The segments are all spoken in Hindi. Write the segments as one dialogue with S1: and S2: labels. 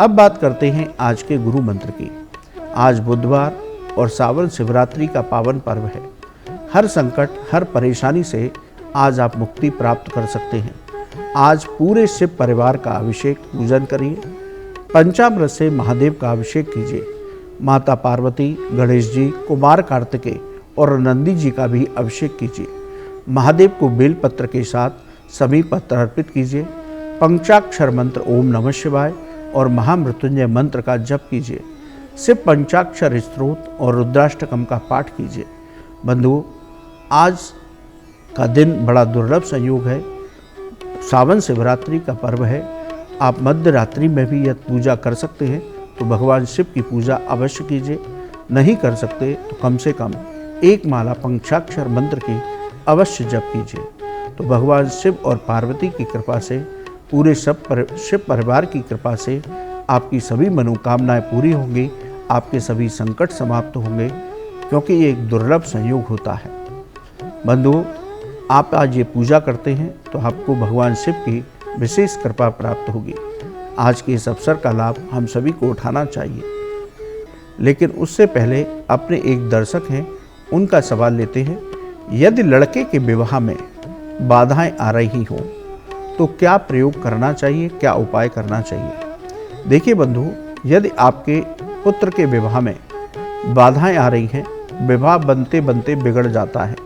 S1: अब बात करते हैं आज के गुरु मंत्र की। आज बुधवार और सावन शिवरात्रि का पावन पर्व है। हर संकट, हर परेशानी से आज आप मुक्ति प्राप्त कर सकते हैं। आज पूरे शिव परिवार का अभिषेक पूजन करिए। पंचामृत से महादेव का अभिषेक कीजिए। माता पार्वती, गणेश जी, कुमार कार्तिकेय और नंदी जी का भी अभिषेक कीजिए। महादेव को बेलपत्र के साथ सभी पत्र अर्पित कीजिए। पंचाक्षर मंत्र ओम नमः शिवाय और महामृत्युंजय मंत्र का जप कीजिए। शिव पंचाक्षर स्तोत्र और रुद्राष्टकम का पाठ कीजिए। बंधुओं, आज का दिन बड़ा दुर्लभ संयोग है। सावन शिवरात्रि का पर्व है। आप मध्य रात्रि में भी यदि पूजा कर सकते हैं तो भगवान शिव की पूजा अवश्य कीजिए। नहीं कर सकते तो कम से कम एक माला पंचाक्षर मंत्र की अवश्य जप कीजिए। तो भगवान शिव और पार्वती की कृपा से, पूरे शिव परिवार की कृपा से आपकी सभी मनोकामनाएं पूरी होंगी। आपके सभी संकट समाप्त होंगे, क्योंकि ये एक दुर्लभ संयोग होता है। बंधुओं, आप आज ये पूजा करते हैं तो आपको भगवान शिव की विशेष कृपा प्राप्त होगी। आज के इस अवसर का लाभ हम सभी को उठाना चाहिए। लेकिन उससे पहले अपने एक दर्शक हैं, उनका सवाल लेते हैं। यदि लड़के के विवाह में बाधाएं आ रही हों तो क्या प्रयोग करना चाहिए, क्या उपाय करना चाहिए? देखिए बंधु, यदि आपके पुत्र के विवाह में बाधाएं आ रही हैं, विवाह बनते बनते बिगड़ जाता है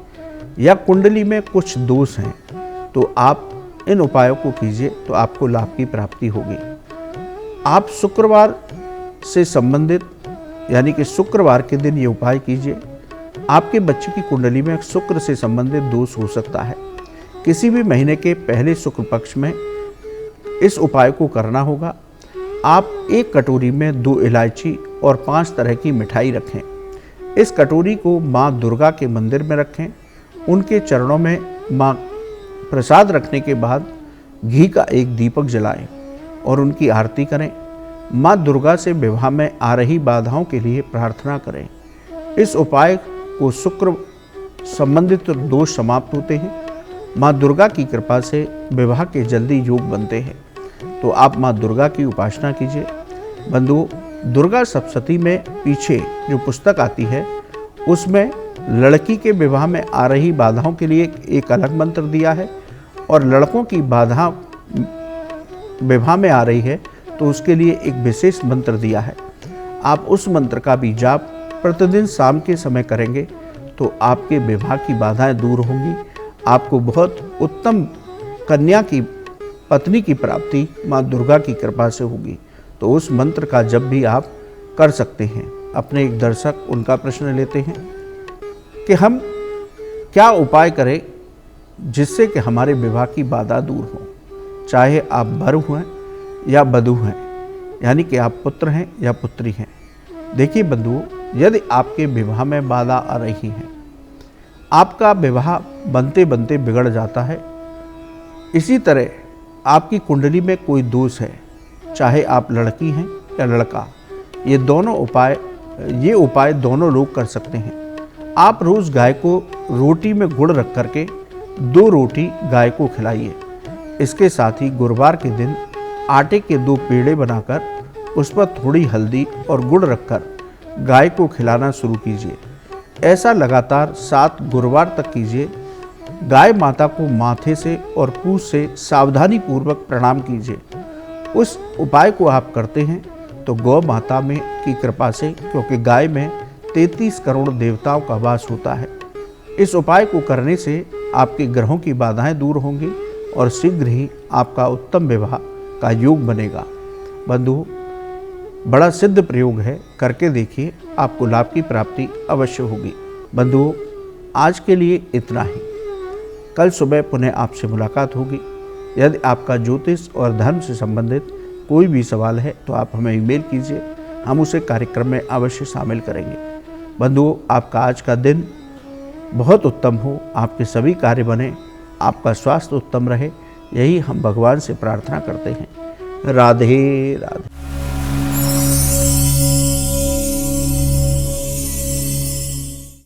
S1: या कुंडली में कुछ दोष हैं, तो आप इन उपायों को कीजिए तो आपको लाभ की प्राप्ति होगी। आप शुक्रवार से संबंधित, यानी कि शुक्रवार के दिन ये उपाय कीजिए। आपके बच्चे की कुंडली में शुक्र से संबंधित दोष हो सकता है। किसी भी महीने के पहले शुक्र पक्ष में इस उपाय को करना होगा। आप एक कटोरी में 2 इलायची और 5 तरह की मिठाई रखें। इस कटोरी को माँ दुर्गा के मंदिर में रखें। उनके चरणों में माँ प्रसाद रखने के बाद घी का एक दीपक जलाएं और उनकी आरती करें। माँ दुर्गा से विवाह में आ रही बाधाओं के लिए प्रार्थना करें। इस उपाय को शुक्र संबंधित दोष समाप्त होते हैं। माँ दुर्गा की कृपा से विवाह के जल्दी योग बनते हैं। तो आप माँ दुर्गा की उपासना कीजिए। बंधुओं, दुर्गा सप्तशती में पीछे जो पुस्तक आती है उसमें लड़की के विवाह में आ रही बाधाओं के लिए एक अलग मंत्र दिया है और लड़कों की बाधा विवाह में आ रही है तो उसके लिए एक विशेष मंत्र दिया है। आप उस मंत्र का भी जाप प्रतिदिन शाम के समय करेंगे तो आपके विवाह की बाधाएं दूर होंगी। आपको बहुत उत्तम कन्या की पत्नी की प्राप्ति माँ दुर्गा की कृपा से होगी। तो उस मंत्र का जप भी आप कर सकते हैं। अपने एक दर्शक, उनका प्रश्न लेते हैं कि हम क्या उपाय करें जिससे कि हमारे विवाह की बाधा दूर हो, चाहे आप वर हैं या वधू हैं, यानी कि आप पुत्र हैं या पुत्री हैं। देखिए बंधुओं, यदि आपके विवाह में बाधा आ रही है, आपका विवाह बनते बनते बिगड़ जाता है, इसी तरह आपकी कुंडली में कोई दोष है, चाहे आप लड़की हैं या लड़का, ये उपाय दोनों लोग कर सकते हैं। आप रोज़ गाय को रोटी में गुड़ रख करके 2 रोटी गाय को खिलाइए। इसके साथ ही गुरुवार के दिन आटे के 2 पेड़े बनाकर उस पर थोड़ी हल्दी और गुड़ रखकर गाय को खिलाना शुरू कीजिए। ऐसा लगातार 7 गुरुवार तक कीजिए। गाय माता को माथे से और पूंछ से सावधानी पूर्वक प्रणाम कीजिए। उस उपाय को आप करते हैं तो गौ माता में की कृपा से, क्योंकि गाय में 33 करोड़ देवताओं का वास होता है, इस उपाय को करने से आपके ग्रहों की बाधाएं दूर होंगी और शीघ्र ही आपका उत्तम विवाह का योग बनेगा। बंधु, बड़ा सिद्ध प्रयोग है, करके देखिए, आपको लाभ की प्राप्ति अवश्य होगी। बंधुओं, आज के लिए इतना ही। कल सुबह पुनः आपसे मुलाकात होगी। यदि आपका ज्योतिष और धर्म से संबंधित कोई भी सवाल है तो आप हमें ईमेल कीजिए, हम उसे कार्यक्रम में अवश्य शामिल करेंगे। बंधुओं, आपका आज का दिन बहुत उत्तम हो, आपके सभी कार्य बने, आपका स्वास्थ्य उत्तम रहे, यही हम भगवान से प्रार्थना करते हैं। राधे राधे।